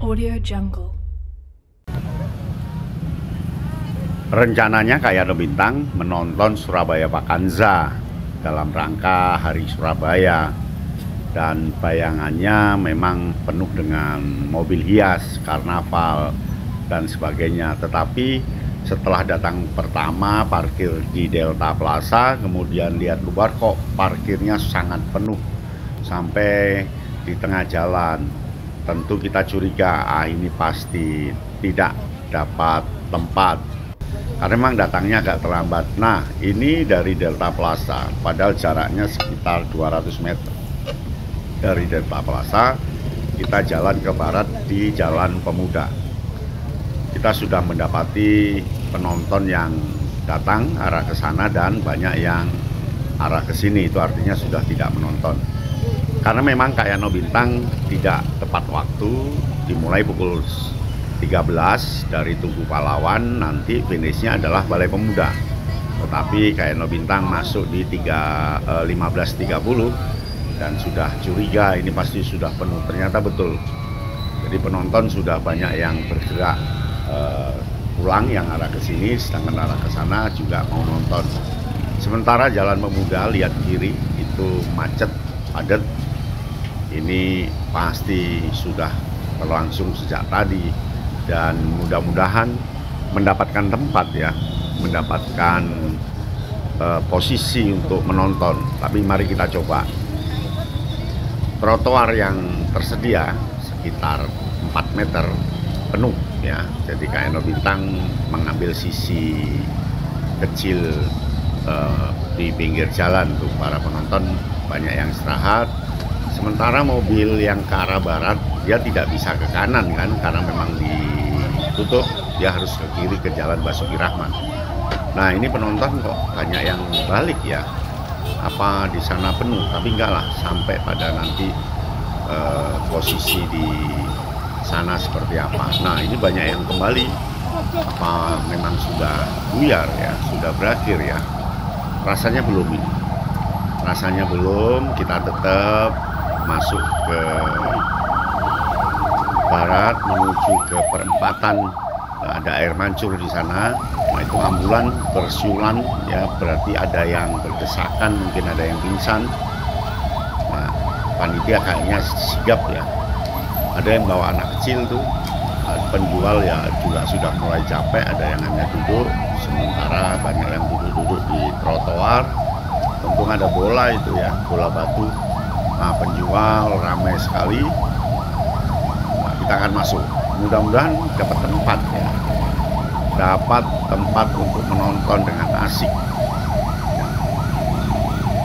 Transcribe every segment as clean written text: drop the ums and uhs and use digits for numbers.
Audio Jungle. Rencananya Kak Yano Bintang menonton Surabaya Vacanza dalam rangka Hari Surabaya, dan bayangannya memang penuh dengan mobil hias, karnaval dan sebagainya. Tetapi setelah datang pertama parkir di Delta Plaza, kemudian lihat luar kok parkirnya sangat penuh sampai di tengah jalan. Tentu kita curiga, ini pasti tidak dapat tempat karena memang datangnya agak terlambat. Nah, ini dari Delta Plaza, padahal jaraknya sekitar 200 meter. Dari Delta Plaza kita jalan ke barat di Jalan Pemuda. Kita sudah mendapati penonton yang datang arah ke sana dan banyak yang arah ke sini. Itu artinya sudah tidak menonton. Karena memang Kak Yano Bintang tidak tepat waktu, dimulai pukul 13 dari Tugu Pahlawan, nanti finishnya adalah Balai Pemuda. Tetapi Kak Yano Bintang masuk di 15.30 dan sudah curiga ini pasti sudah penuh. Ternyata betul. Jadi penonton sudah banyak yang bergerak pulang yang arah ke sini, sedangkan arah ke sana juga mau nonton. Sementara Jalan Pemuda lihat kiri itu macet, padat. Ini pasti sudah berlangsung sejak tadi, dan mudah-mudahan mendapatkan tempat ya, mendapatkan posisi untuk menonton. Tapi mari kita coba. Trotoar yang tersedia sekitar 4 meter penuh ya. Jadi Kak Yano Bintang mengambil sisi kecil di pinggir jalan tuh, para penonton banyak yang istirahat. Sementara mobil yang ke arah barat dia tidak bisa ke kanan kan, karena memang ditutup, dia harus ke kiri ke Jalan Basuki Rahmat. Nah, ini penonton kok banyak yang balik ya, apa di sana penuh? Tapi enggak lah, sampai pada nanti posisi di sana seperti apa. Nah, ini banyak yang kembali, apa memang sudah buyar ya, sudah berakhir ya? Rasanya belum ini, rasanya belum. Kita tetap masuk ke barat menuju ke perempatan, ada air mancur di sana. Nah, itu ambulan bersiulan ya, berarti ada yang berdesakan, mungkin ada yang pingsan. Nah, panitia kayaknya sigap ya. Ada yang bawa anak kecil tuh, penjual ya juga sudah mulai capek, ada yang hanya duduk. Sementara banyak yang duduk-duduk di trotoar. Untung ada bola itu ya, bola batu. Nah, penjual ramai sekali. Nah, kita akan masuk. Mudah-mudahan dapat tempat ya, dapat tempat untuk menonton dengan asik.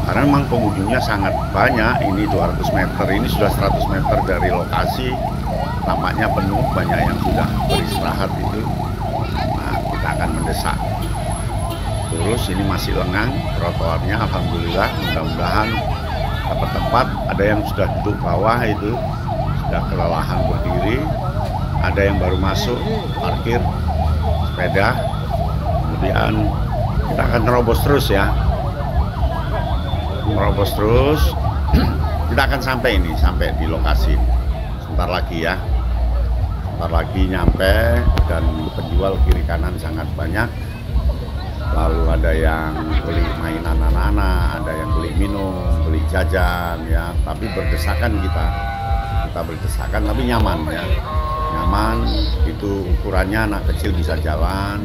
Karena memang pengunjungnya sangat banyak. Ini 200 meter, ini sudah 100 meter dari lokasi. Tampaknya penuh, banyak yang sudah beristirahat itu. Nah, kita akan mendesak. Terus ini masih lengang trotoarnya, alhamdulillah. Mudah-mudahan dapat tempat. Ada yang sudah duduk bawah itu, sudah kelelahan berdiri. Ada yang baru masuk parkir sepeda. Kemudian kita akan terobos terus ya, terobos terus. Kita akan sampai ini, sampai di lokasi sebentar lagi ya, sebentar lagi nyampe. Dan penjual kiri kanan sangat banyak. Lalu ada yang beli mainan anak-anak, ada yang beli minum, beli jajan ya. Tapi berdesakan kita berdesakan tapi nyaman ya, nyaman. Itu ukurannya anak kecil bisa jalan,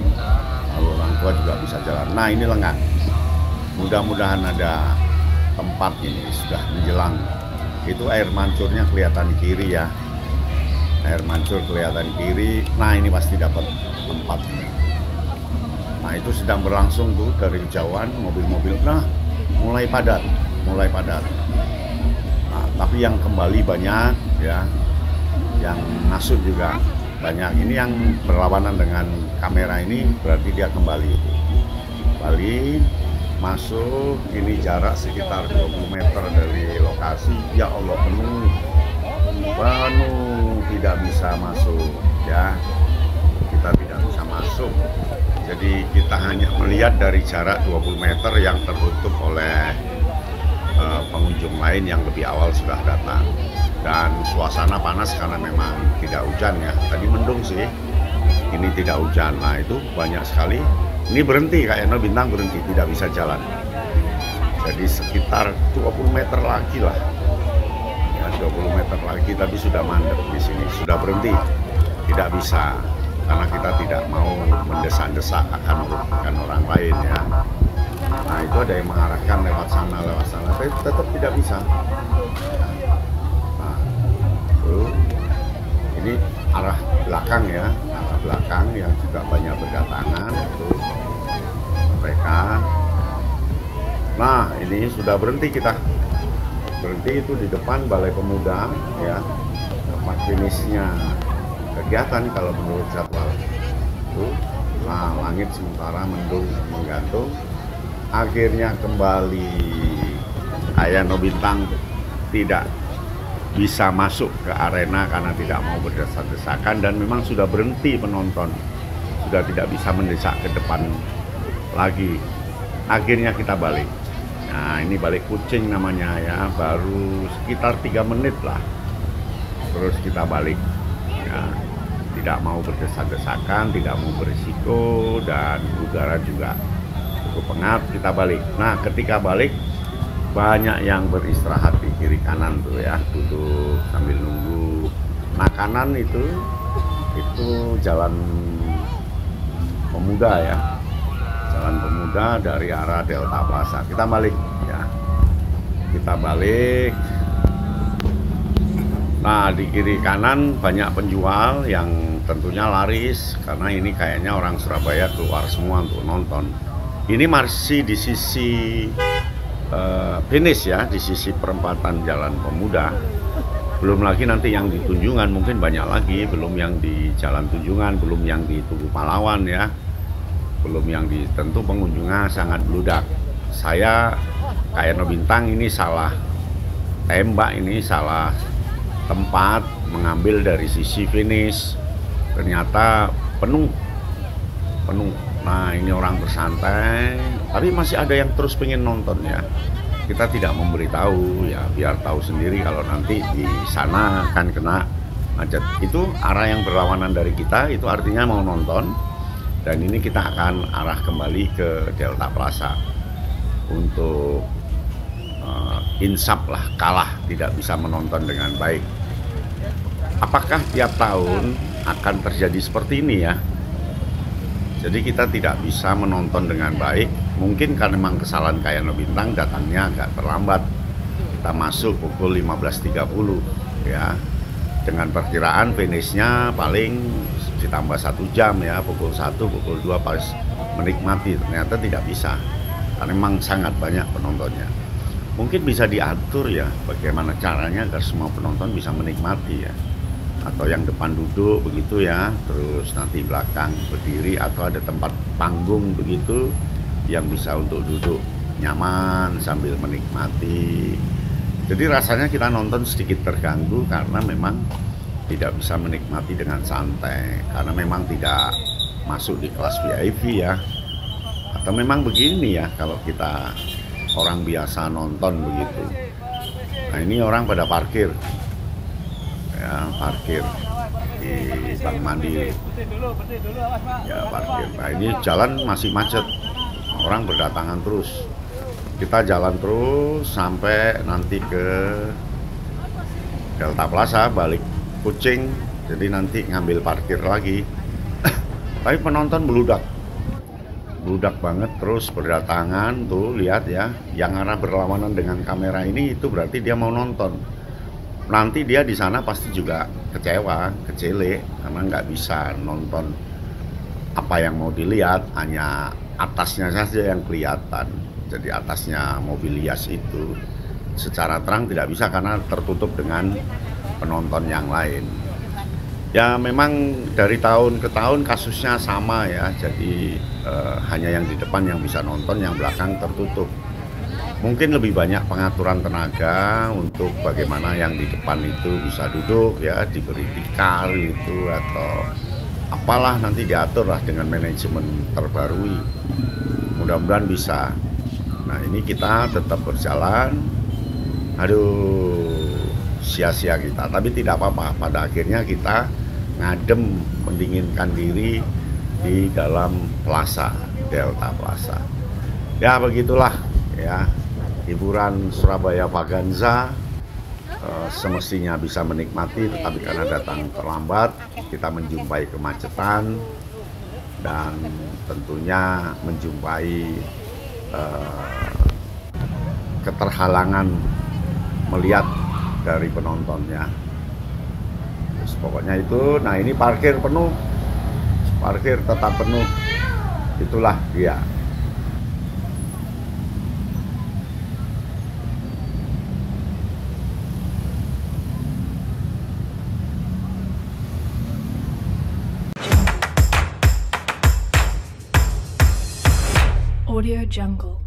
lalu orang tua juga bisa jalan. Nah, ini lengang. Mudah-mudahan ada tempat, ini sudah menjelang. Itu air mancurnya kelihatan kiri ya, air mancur kelihatan kiri. Nah, ini pasti dapat tempat. Nah, itu sedang berlangsung tuh dari kejauhan mobil-mobil. Nah, mulai padat. Nah, tapi yang kembali banyak ya, yang masuk juga banyak. Ini yang berlawanan dengan kamera ini berarti dia kembali masuk. Ini jarak sekitar 20 meter dari lokasi. Ya Allah, penuh, tidak bisa masuk ya, kita tidak bisa masuk. Jadi kita hanya melihat dari jarak 20 meter yang tertutup oleh pengunjung lain yang lebih awal sudah datang. Dan suasana panas karena memang tidak hujan ya. Tadi mendung sih, ini tidak hujan. Nah itu banyak sekali. Ini berhenti, kayak No Bintang berhenti, tidak bisa jalan. Jadi sekitar 20 meter lagi lah. Ya 20 meter lagi, tapi sudah mandek di sini, sudah berhenti. Tidak bisa, karena kita tidak mau mendesak-desak akan merugikan orang lain ya. Nah itu ada yang mengarahkan lewat sana, tapi tetap tidak bisa. Nah, ini arah belakang ya, arah belakang yang juga banyak berdatangan itu mereka. Nah ini sudah berhenti kita, berhenti itu di depan Balai Pemuda ya, tempat finishnya kegiatan kalau menurut jadwal itu. Nah langit sementara mendung menggantung. Akhirnya kembali Ayah No Bintang tidak bisa masuk ke arena karena tidak mau berdesak-desakan, dan memang sudah berhenti penonton, sudah tidak bisa mendesak ke depan lagi. Akhirnya kita balik. Nah ini balik kucing namanya ya, baru sekitar 3 menit lah terus kita balik ya. Tidak mau berdesak-desakan, tidak mau berisiko, dan udara juga cukup pengap, kita balik. Nah ketika balik banyak yang beristirahat di kiri kanan tuh ya, duduk sambil nunggu makanan. Itu Jalan Pemuda ya, Jalan Pemuda dari arah Delta Plaza. Kita balik ya, kita balik. Nah di kiri kanan banyak penjual yang tentunya laris, karena ini kayaknya orang Surabaya keluar semua untuk nonton. Ini masih di sisi finish ya, di sisi perempatan Jalan Pemuda. Belum lagi nanti yang di Tunjungan mungkin banyak lagi, belum yang di Jalan Tunjungan, belum yang di Tugu Pahlawan ya, belum yang di, tentu pengunjungnya sangat bludak. Saya kayak No Bintang ini salah tembak, ini salah tempat mengambil dari sisi finish, ternyata penuh. Nah ini orang bersantai, tapi masih ada yang terus pengen nonton ya. Kita tidak memberitahu ya, biar tahu sendiri kalau nanti di sana akan kena macet. Itu arah yang berlawanan dari kita, itu artinya mau nonton. Dan ini kita akan arah kembali ke Delta Plaza untuk insaf lah, kalah, tidak bisa menonton dengan baik. Apakah tiap tahun akan terjadi seperti ini ya? Jadi kita tidak bisa menonton dengan baik. Mungkin karena memang kesalahan kayak No Bintang datangnya agak terlambat. Kita masuk pukul 15.30 ya, dengan perkiraan finishnya paling ditambah 1 jam ya, pukul 1, pukul 2 pas menikmati. Ternyata tidak bisa, karena memang sangat banyak penontonnya. Mungkin bisa diatur ya, bagaimana caranya agar semua penonton bisa menikmati ya. Atau yang depan duduk begitu ya, terus nanti belakang berdiri, atau ada tempat panggung begitu yang bisa untuk duduk nyaman sambil menikmati. Jadi rasanya kita nonton sedikit terganggu karena memang tidak bisa menikmati dengan santai, karena memang tidak masuk di kelas VIP ya. Atau memang begini ya, kalau kita orang biasa nonton begitu. Nah ini orang pada parkir ya, parkir di Bank Mandiri ya, parkir. Nah ini jalan masih macet, orang berdatangan terus. Kita jalan terus sampai nanti ke Delta Plaza, balik Kucing, jadi nanti ngambil parkir lagi. Tapi penonton beludak banget, terus berdatangan tuh, lihat ya, yang arah berlawanan dengan kamera ini, itu berarti dia mau nonton. Nanti dia di sana pasti juga kecewa, kecele, karena nggak bisa nonton apa yang mau dilihat, hanya atasnya saja yang kelihatan. Jadi atasnya mobil hias itu secara terang tidak bisa karena tertutup dengan penonton yang lain. Ya memang dari tahun ke tahun kasusnya sama ya, jadi hanya yang di depan yang bisa nonton, yang belakang tertutup. Mungkin lebih banyak pengaturan tenaga untuk bagaimana yang di depan itu bisa duduk ya, diberi tikar itu, atau apalah nanti diatur lah dengan manajemen terbarui. Mudah-mudahan bisa. Nah ini kita tetap berjalan aduh, sia-sia kita. Tapi tidak apa-apa, pada akhirnya kita ngadem mendinginkan diri di dalam Plaza, Delta Plaza. Ya begitulah ya, hiburan Surabaya Vaganza. Semestinya bisa menikmati, tetapi karena datang terlambat kita menjumpai kemacetan dan tentunya menjumpai keterhalangan melihat dari penontonnya. Terus pokoknya itu, nah ini parkir penuh, parkir tetap penuh, itulah dia. Audio Jungle.